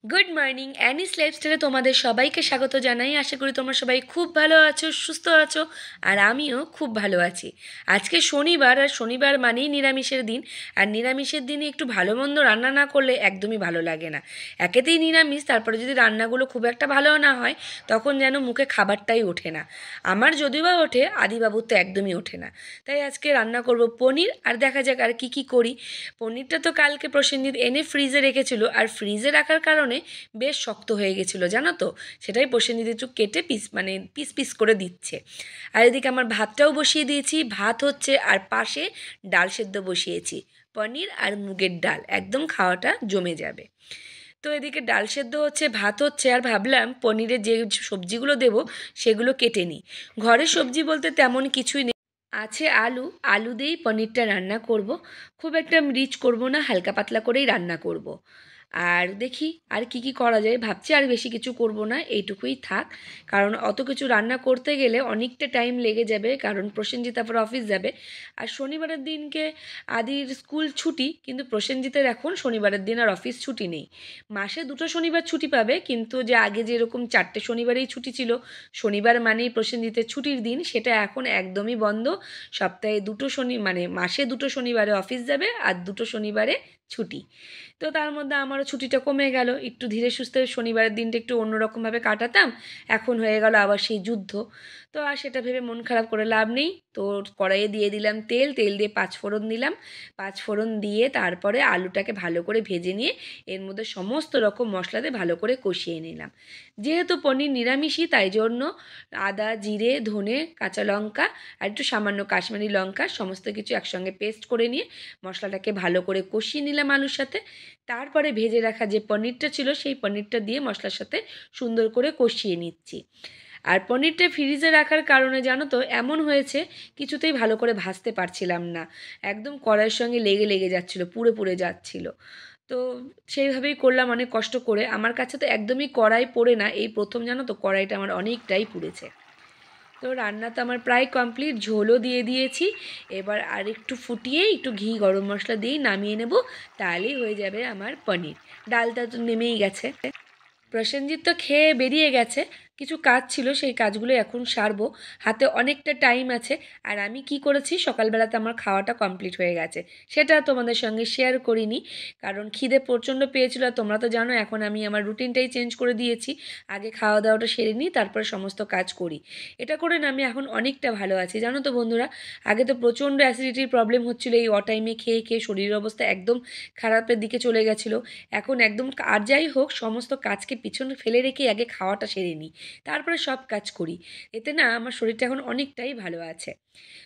Good morning anise লাইফস্টাইলে তোমাদের সবাইকে স্বাগত জানাই। আশা করি তোমরা সবাই খুব ভালো আছো, সুস্থ আছো, আর আমিও খুব ভালো আছি। আজকে শনিবার, আর শনিবার মানেই নিরামিষের দিন। আর নিরামিষের দিনে একটু ভালো মন্দ রান্না না করলে একদমই ভালো লাগে না। একেতেই নিরামিষ, তারপরে যদি রান্নাগুলো খুব একটা ভালো না হয় তখন যেন মুখে খাবারটাই ওঠে না। আমার যদিও বা ওঠে, আদিবাবুর তো একদমই ওঠে না। তাই আজকে রান্না করব পনির, আর দেখা যাক আর কি কি করি। পনিরটা তো কালকে প্রসেনজিৎ এনে ফ্রিজে রেখেছিল, আর ফ্রিজে রাখার কারণে বেশ শক্ত হয়ে গেছিলো জানো তো। সেটাই প্রসেনজিৎ একটু কেটে পিস পিস করে দিচ্ছে। আর এদিকে আমার ভাতটাও বসিয়ে দিয়েছি, ভাত হচ্ছে, আর পাশে ডাল সেদ্ধ বসিয়েছি। পনির আর মুগের ডাল, একদম খাওয়াটা জমে যাবে। তো এদিকে ডাল সেদ্ধ হচ্ছে, ভাত হচ্ছে, আর ভাবলাম পনিরে যে সবজিগুলো দেবো সেগুলো কেটে নিই। ঘরে সবজি বলতে তেমন কিছুই নেই, আছে আলু। আলু দিয়েই পনিরটা রান্না করব। খুব একটা রিচ করব না, হালকা পাতলা করেই রান্না করব। আর দেখি আর কি কি করা যায়, ভাবছি আর বেশি কিছু করব না, এইটুকুই থাক। কারণ অত কিছু রান্না করতে গেলে অনেকটা টাইম লেগে যাবে, কারণ প্রসেনজিৎ তারপর অফিস যাবে। আর শনিবারের দিনকে আদির স্কুল ছুটি, কিন্তু প্রসেনজিতের এখন শনিবারের দিন আর অফিস ছুটি নেই। মাসে দুটো শনিবার ছুটি পাবে, কিন্তু যে আগে যেরকম 4টে শনিবারেই ছুটি ছিল, শনিবার মানেই প্রসেনজিতের ছুটির দিন, সেটা এখন একদমই বন্ধ। সপ্তাহে দুটো শনি, মানে মাসে দুটো শনিবারে অফিস যাবে আর দুটো শনিবারে ছুটি। তো তার মধ্যে আমারও ছুটিটা কমে গেল, একটু ধীরে সুস্থে শনিবারের দিনটা একটু অন্যরকমভাবে কাটাতাম। এখন হয়ে গেল আবার সেই যুদ্ধ। তো আর সেটা ভেবে মন খারাপ করে লাভ নেই। তো কড়াইয়ে দিয়ে দিলাম তেল, তেল দিয়ে পাঁচফোড়ন দিলাম। পাঁচফোড়ন দিয়ে তারপরে আলুটাকে ভালো করে ভেজে নিয়ে এর মধ্যে সমস্ত রকম মশলা দিয়ে ভালো করে কষিয়ে নিলাম। যেহেতু পনির নিরামিষই, তাই জন্য আদা, জিরে, ধনে, কাঁচা লঙ্কা আর একটু সামান্য কাশ্মীরি লঙ্কা সমস্ত কিছু একসঙ্গে পেস্ট করে নিয়ে মশলাটাকে ভালো করে কষিয়ে নিলাম আলুর সাথে। তারপরে ভেজে রাখা যে পনিরটা ছিল সেই পনিরটা দিয়ে মশলার সাথে সুন্দর করে কষিয়ে নিচ্ছি। আর পনিরটা ফ্রিজে রাখার কারণে জানো তো এমন হয়েছে, কিছুতেই ভালো করে ভাজতে পারছিলাম না। একদম কড়াইয়ের সঙ্গে লেগে লেগে যাচ্ছিলো, পুড়ে পুড়ে যাচ্ছিলো। তো সেইভাবেই করলাম অনেক কষ্ট করে। আমার কাছে তো একদমই কড়াই পোড়ে না, এই প্রথম জানো তো কড়াইটা আমার অনেকটাই পুড়েছে। তো রান্না তো আমার প্রায় কমপ্লিট, ঝোলও দিয়ে দিয়েছি। এবার আর একটু ফুটিয়ে একটু ঘি গরম মশলা দিয়েই নামিয়ে নেব, তাহলেই হয়ে যাবে আমার পনির। ডালটা তো নেমেই গেছে। প্রসেনজিৎ তো খেয়ে বেরিয়ে গেছে, কিছু কাজ ছিল সেই কাজগুলো এখন সারবো। হাতে অনেকটা টাইম আছে। আর আমি কি করেছি, সকালবেলাতে আমার খাওয়াটা কমপ্লিট হয়ে গেছে, সেটা তোমাদের সঙ্গে শেয়ার করিনি। কারণ খিদে প্রচণ্ড পেয়েছিল, আর তোমরা তো জানো এখন আমি আমার রুটিনটাই চেঞ্জ করে দিয়েছি। আগে খাওয়া দাওয়াটা সেরে নিই, তারপরে সমস্ত কাজ করি। এটা করে না আমি এখন অনেকটা ভালো আছি জানো তো বন্ধুরা। আগে তো প্রচণ্ড অ্যাসিডিটির প্রবলেম হচ্ছিলো, এই অটাইমে খেয়ে খেয়ে শরীরের অবস্থা একদম খারাপের দিকে চলে গেছিলো। এখন একদম, আর যাই হোক সমস্ত কাজকে পিছনে ফেলে রেখে আগে খাওয়াটা সেরে নিই, তারপরে সব কাজ করি। এতে না আমার শরীরটা এখন অনেকটাই ভালো আছে।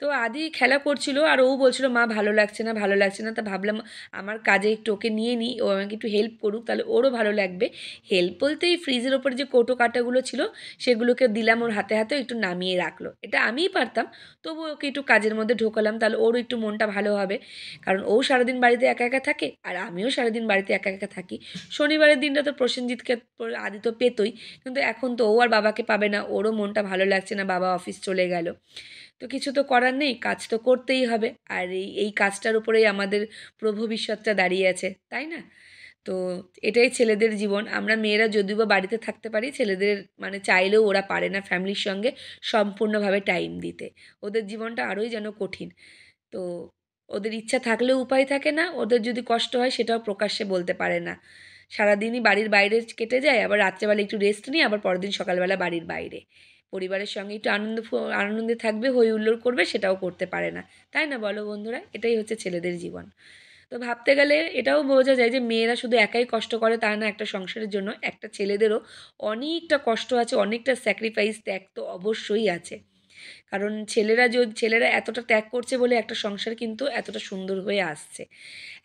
তো আদি খেলা করছিল, আর ও বলছিল মা ভালো লাগছে না, ভালো লাগছে না। তা ভাবলাম আমার কাজে একটু ওকে নিয়ে নিই, ও আমাকে একটু হেল্প করুক, তাহলে ওরও ভালো লাগবে। হেল্প বলতে এই ফ্রিজের ওপরে যে কৌটো কাটাগুলো ছিল সেগুলোকে দিলাম ওর হাতে হাতে, একটু নামিয়ে রাখলো। এটা আমিই পারতাম, তবু ওকে একটু কাজের মধ্যে ঢোকালাম, তাহলে ওরও একটু মনটা ভালো হবে। কারণ ও সারাদিন বাড়িতে একা একা থাকে, আর আমিও সারাদিন বাড়িতে একা একা থাকি। শনিবারের দিনটা তো প্রসেনজিৎকে আদি তো পেতোই, কিন্তু এখন তো ও আর বাবাকে পাবে না, ওরও মনটা ভালো লাগছে না, বাবা অফিস চলে গেল। তো কিছু তো করার নেই, কাজ তো করতেই হবে। আর এই এই কাজটার উপরেই আমাদের ভবিষ্যৎটা দাঁড়িয়ে আছে, তাই না? তো এটাই ছেলেদের জীবন। আমরা মেয়েরা যদিও বা বাড়িতে থাকতে পারি, ছেলেদের মানে চাইলেও ওরা পারে না ফ্যামিলির সঙ্গে সম্পূর্ণভাবে টাইম দিতে। ওদের জীবনটা আরোই যেন কঠিন। তো ওদের ইচ্ছা থাকলেও উপায় থাকে না, ওদের যদি কষ্ট হয় সেটাও প্রকাশ্যে বলতে পারে না। সারাদিনই বাড়ির বাইরে কেটে যায়, আবার রাত্রেবেলা একটু রেস্ট নিয়ে আবার পরের দিন সকালবেলা বাড়ির বাইরে। পরিবারের সঙ্গে একটু আনন্দে থাকবে, হই হুল্লোড় করবে, সেটাও করতে পারে না। তাই না বলো বন্ধুরা? এটাই হচ্ছে ছেলেদের জীবন। তো ভাবতে গেলে এটাও বোঝা যায় যে মেয়েরা শুধু একাই কষ্ট করে তা না, একটা সংসারের জন্য একটা ছেলেদেরও অনেকটা কষ্ট আছে, অনেকটা স্যাক্রিফাইস, ত্যাগ তো অবশ্যই আছে। কারণ ছেলেরা এতটা ত্যাগ করছে বলে একটা সংসার কিন্তু এতটা সুন্দর হয়ে আসছে।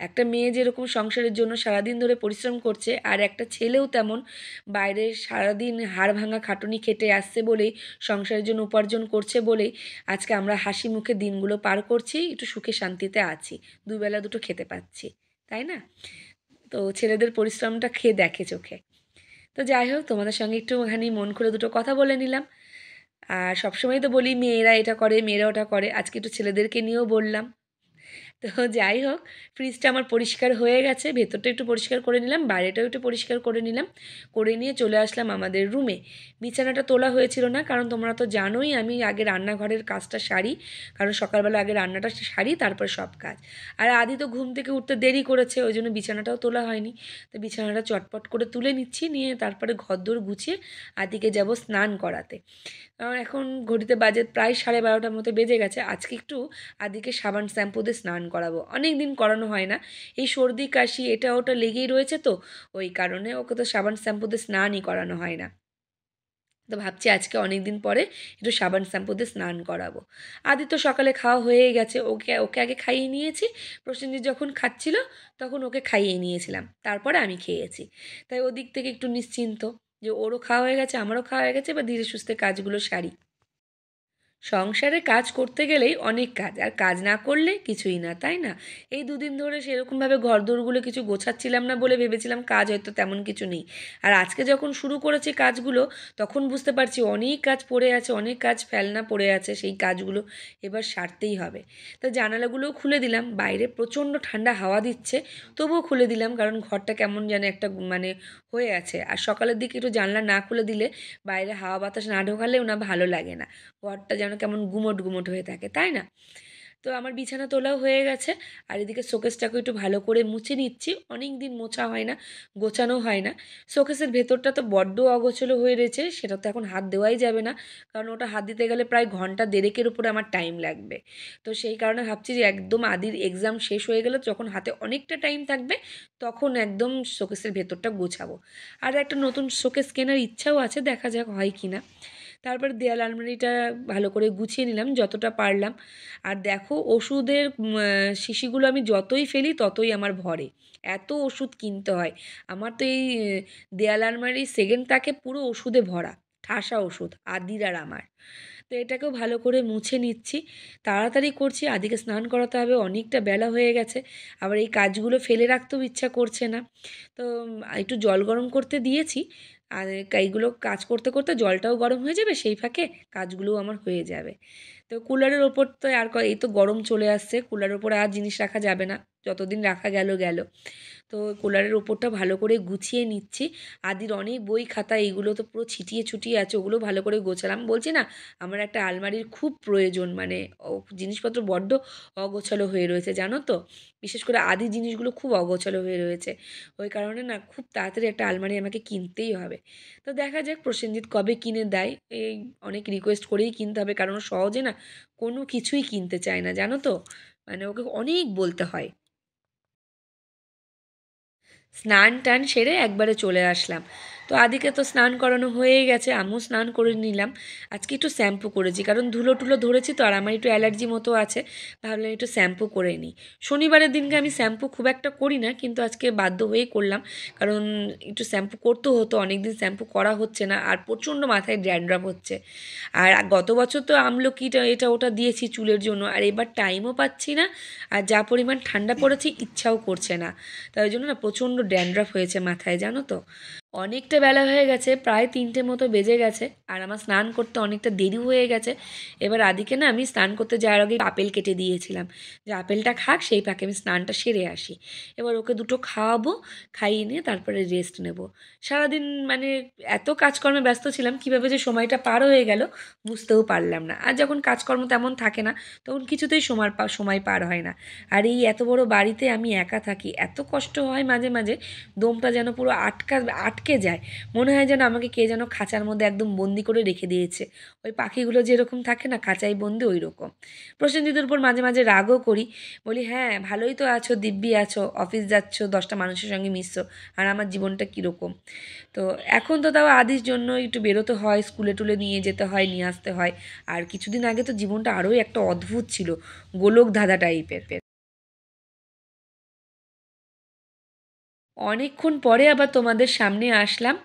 একটা মেয়ে যেরকম সংসারের জন্য সারাদিন ধরে পরিশ্রম করছে, আর একটা ছেলেও তেমন বাইরে সারাদিন হাড় ভাঙা খাটুনি খেটে আসছে বলেই, সংসারের জন্য উপার্জন করছে বলেই আজকে আমরা হাসি মুখে দিনগুলো পার করছি, একটু সুখে শান্তিতে আছি, দুবেলা দুটো খেতে পাচ্ছি, তাই না? তো ছেলেদের পরিশ্রমটা খেয়ে দেখে চোখে। তো যাই হোক, তোমাদের সঙ্গে একটুখানি মন খুলে দুটো কথা বলে নিলাম। আর সবসময় তো বলি মেয়েরা এটা করে, মেয়েরা ওটা করে, আজকে একটু ছেলেদেরকে নিয়েও বললাম। তো যাই হোক, ফ্রিজটা আমার পরিষ্কার হয়ে গেছে, ভেতরটা একটু পরিষ্কার করে নিলাম, বাইরেটাও একটু পরিষ্কার করে নিলাম, করে নিয়ে চলে আসলাম আমাদের রুমে। বিছানাটা তোলা হয়েছিল না, কারণ তোমরা তো জানোই আমি আগে রান্নাঘরের কাজটা সারি, কারণ সকালবেলা আগে রান্নাটা সারি, তারপর সব কাজ। আর আদি তো ঘুম থেকে উঠতে দেরি করেছে, ওই জন্য বিছানাটাও তোলা হয়নি। তো বিছানাটা চটপট করে তুলে নিচ্ছি, নিয়ে তারপরে ঘরদোর গুছিয়ে আদিকে যাব স্নান করাতে। কারণ এখন ঘড়িতে বাজে প্রায় 12:30টার মতো বেজে গেছে। আজকে একটু আদিকে সাবান শ্যাম্পু দিয়ে স্নান করাবো, অনেক দিন করানো হয় না। এই সর্দি কাশি এটা ওটা লেগেই রয়েছে, তো ওই কারণে ওকে তো সাবান শ্যাম্পু দিয়ে স্নানই করানো হয় না। তো ভাবছি আজকে অনেক দিন পরে একটু সাবান শ্যাম্পু দিয়ে স্নান করাবো। আদি তো সকালে খাওয়া হয়েই গেছে, ওকে ওকে আগে খাইয়ে নিয়েছি। প্রসেনজিৎ যখন খাচ্ছিল তখন ওকে খাইয়ে নিয়েছিলাম, তারপরে আমি খেয়েছি। তাই ওদিক থেকে একটু নিশ্চিন্ত যে ওরও খাওয়া হয়ে গেছে, আমারও খাওয়া হয়ে গেছে, এবার ধীরে সুস্থে কাজগুলো সারি। সংসারে কাজ করতে গেলেই অনেক কাজ, আর কাজ না করলে কিছুই না, তাই না? এই দুদিন ধরে সেরকমভাবে ঘরদোরগুলো কিছু গোছাচ্ছিলাম না বলে ভেবেছিলাম কাজ হয়তো তেমন কিছু নেই। আর আজকে যখন শুরু করেছি কাজগুলো, তখন বুঝতে পারছি অনেক কাজ পড়ে আছে, অনেক কাজ ফেলনা পড়ে আছে, সেই কাজগুলো এবার সারতেই হবে। তো জানালাগুলোও খুলে দিলাম, বাইরে প্রচণ্ড ঠান্ডা হাওয়া দিচ্ছে, তবুও খুলে দিলাম, কারণ ঘরটা কেমন যেন একটা মানে হয়ে আছে। আর সকালের দিকে একটু জানলা না খুলে দিলে, বাইরে হাওয়া বাতাস না ঢোকালেও না ভালো লাগে না, ঘরটা যেন কেমন গুমোট গুমোট হয়ে থাকে, তাই না? তো আমার বিছানা তোলাও হয়ে গেছে, আর এদিকে শোকেসটাকে একটু ভালো করে মুছে নিচ্ছি, অনেক দিন মোছা হয় না, গোছানো হয় না। শোকেসের ভেতরটা তো বড্ড অগোছালো হয়ে রয়েছে, সেটা তো এখন হাত দেওয়াই যাবে না, কারণ ওটা হাত দিতে গেলে প্রায় ঘন্টা দেড়েকের উপরে আমার টাইম লাগবে। তো সেই কারণে ভাবছি যে একদম আদির এক্সাম শেষ হয়ে গেলে, যখন হাতে অনেকটা টাইম থাকবে, তখন একদম শোকেসের ভেতরটা গোছাবো। আর একটা নতুন শোকেস কেনার ইচ্ছাও আছে, দেখা যাক হয় কি না। তারপর দেয়াল আলমারিটা ভালো করে গুছিয়ে নিলাম যতটা পারলাম। আর দেখো ওষুধের শিশিগুলো আমি যতই ফেলি ততই আমার ভরে, এত ওষুধ কিনতে হয়। আমার তো এই দেয়াল আলমারির সেকেন্ড তাকে পুরো ওষুধে ভরা, ঠাসা ওষুধ আদির আর আমার। তো এটাকেও ভালো করে মুছে নিচ্ছি, তাড়াতাড়ি করছি, আদিকে স্নান করাতে হবে, অনেকটা বেলা হয়ে গেছে। আবার এই কাজগুলো ফেলে রাখতেও ইচ্ছা করছে না। তো একটু জল গরম করতে দিয়েছি, আর এইগুলো কাজ করতে করতে জলটাও গরম হয়ে যাবে, সেই ফাঁকে কাজগুলোও আমার হয়ে যাবে। তো কুলারের ওপর তো আর এই তো গরম চলে আসছে, কুলারের ওপর আর জিনিস রাখা যাবে না, যতদিন রাখা গেল গেল। তো কুলারের ওপরটা ভালো করে গুছিয়ে নিচ্ছি। আদির অনেক বই খাতা এইগুলো তো পুরো ছিটিয়ে ছুটিয়ে আছে, ওগুলো ভালো করে গোছালাম। বলছি না, আমার একটা আলমারির খুব প্রয়োজন, মানে জিনিসপত্র বড্ড অগোছালো হয়ে রয়েছে, জানো তো? বিশেষ করে আদি জিনিসগুলো খুব অগোছালো হয়ে রয়েছে, ওই কারণে না খুব তাড়াতাড়ি একটা আলমারি আমাকে কিনতেই হবে। তো দেখা যাক প্রসেনজিৎ কবে কিনে দেয়, এই অনেক রিকোয়েস্ট করেই কিনতে হবে, কারণ ও সহজে না কোনো কিছুই কিনতে চায় না, জানো তো? মানে ওকে অনেক বলতে হয়। স্নান টান সেরে একবারে চলে আসলাম। তো আদিকে তো স্নান করানো হয়েই গেছে, আমিও স্নান করে নিলাম। আজকে একটু শ্যাম্পু করেছি, কারণ ধুলো টুলো ধরেছি তো, আর আমার একটু অ্যালার্জি মতো আছে, ভাবলাম একটু শ্যাম্পু করে নিই। শনিবারের দিনকে আমি শ্যাম্পু খুব একটা করি না, কিন্তু আজকে বাধ্য হয়েই করলাম, কারণ একটু শ্যাম্পু করতেও হতো, অনেক দিন শ্যাম্পু করা হচ্ছে না, আর প্রচণ্ড মাথায় ড্যান্ড্রাফ হচ্ছে। আর গত বছর তো আমলকিটা এটা ওটা দিয়েছি চুলের জন্য, আর এবার টাইমও পাচ্ছি না, আর যা পরিমাণ ঠান্ডা পড়েছে ইচ্ছাও করছে না, তাই জন্য না প্রচণ্ড ড্যান্ড্রাফ হয়েছে মাথায়, জানো তো? অনেকটা বেলা হয়ে গেছে, প্রায় 3টে মতো বেজে গেছে, আর আমার স্নান করতে অনেকটা দেরি হয়ে গেছে। এবার আদিকে না আমি স্নান করতে যাওয়ার আগে আপেল কেটে দিয়েছিলাম, যে আপেলটা খাক, সেই ফাঁকে আমি স্নানটা সেরে আসি। এবার ওকে দুটো খাওয়াবো, খাইয়ে নিয়ে তারপরে রেস্ট নেব। সারাদিন মানে এত কাজকর্মে ব্যস্ত ছিলাম, কীভাবে যে সময়টা পার হয়ে গেল বুঝতেও পারলাম না। আর যখন কাজকর্ম তেমন থাকে না, তখন কিছুতেই সময় পার হয় না। আর এই এত বড় বাড়িতে আমি একা থাকি, এত কষ্ট হয় মাঝে মাঝে, দমটা যেন পুরো আটকে যায়, মনে হয় যেন আমাকে কে যেন খাঁচার মধ্যে একদম বন্দি করে রেখে দিয়েছে। ওই পাখিগুলো যেরকম থাকে না খাঁচায় বন্দি, ওই রকম। প্রসেনজিতের উপর মাঝে মাঝে রাগও করি, বলি হ্যাঁ ভালোই তো আছো, দিব্যি আছো, অফিস যাচ্ছ, 10টা মানুষের সঙ্গে মিশছো, আর আমার জীবনটা কীরকম। তো এখন তো তাও আদির জন্য একটু বেরোতে হয়, স্কুলে টুলে নিয়ে যেতে হয়, নিয়ে আসতে হয়। আর কিছুদিন আগে তো জীবনটা আরোই একটা অদ্ভুত ছিল, গোলক ধাঁধা টাইপের। অনেকক্ষণ পরে আবার তোমাদের সামনে আসলাম।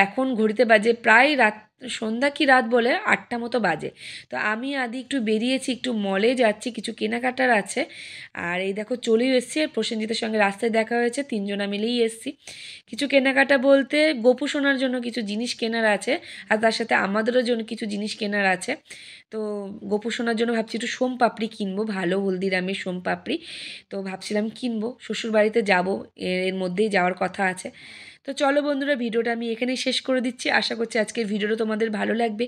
এখন ঘড়িতে বাজে প্রায় রাত সন্ধ্যা কি রাত বলে 8টা মতো বাজে। তো আমি আদি একটু বেরিয়েছি, একটু মলে যাচ্ছি, কিছু কেনাকাটার আছে। আর এই দেখো চলেও এসেছি, আর প্রসেনজিতের সঙ্গে রাস্তায় দেখা হয়েছে, তিনজনা মিলেই এসেছি। কিছু কেনাকাটা বলতে গোপু সোনার জন্য কিছু জিনিস কেনার আছে, আর তার সাথে আমাদেরও জন্য কিছু জিনিস কেনার আছে। তো গোপু সোনার জন্য ভাবছি একটু সোমপাপড়ি কিনবো, ভালো হলদিরামের সোমপাপড়ি। তো ভাবছিলাম কিনবো, শ্বশুরবাড়িতে যাবো, এর মধ্যেই যাওয়ার কথা আছে। তো চলো বন্ধুরা, ভিডিওটা আমি এখানেই শেষ করে দিচ্ছি। আশা করছি আজকের ভিডিওটা তোমাদের ভালো লাগবে।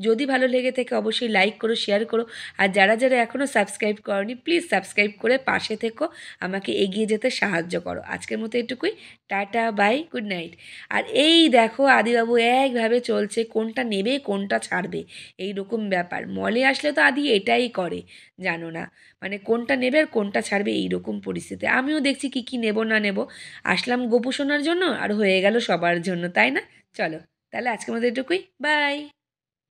যদি ভালো লেগে থাকে অবশ্যই লাইক করো, শেয়ার করো। আর যারা যারা এখনও সাবস্ক্রাইব করনি প্লিজ সাবস্ক্রাইব করে পাশে থেকো, আমাকে এগিয়ে যেতে সাহায্য করো। আজকের মতো এটুকুই। Tata, bye, good night. আর এই দেখো আদিবাবু একভাবে চলছে, কোনটা নেবে কোনটা ছাড়বে, এই রকম ব্যাপার। মলে আসলে তো আদি এটাই করে, জানো না, মানে কোনটা নেবে আর কোনটা ছাড়বে এই রকম পরিস্থিতি। আমিও দেখছি কি কি নেব না নেব। আসলাম গোপু সোনার জন্য আর হয়ে গেল সবার জন্য, তাই না? চলো, তাহলে আজকের মতো এটুকুই, বাই।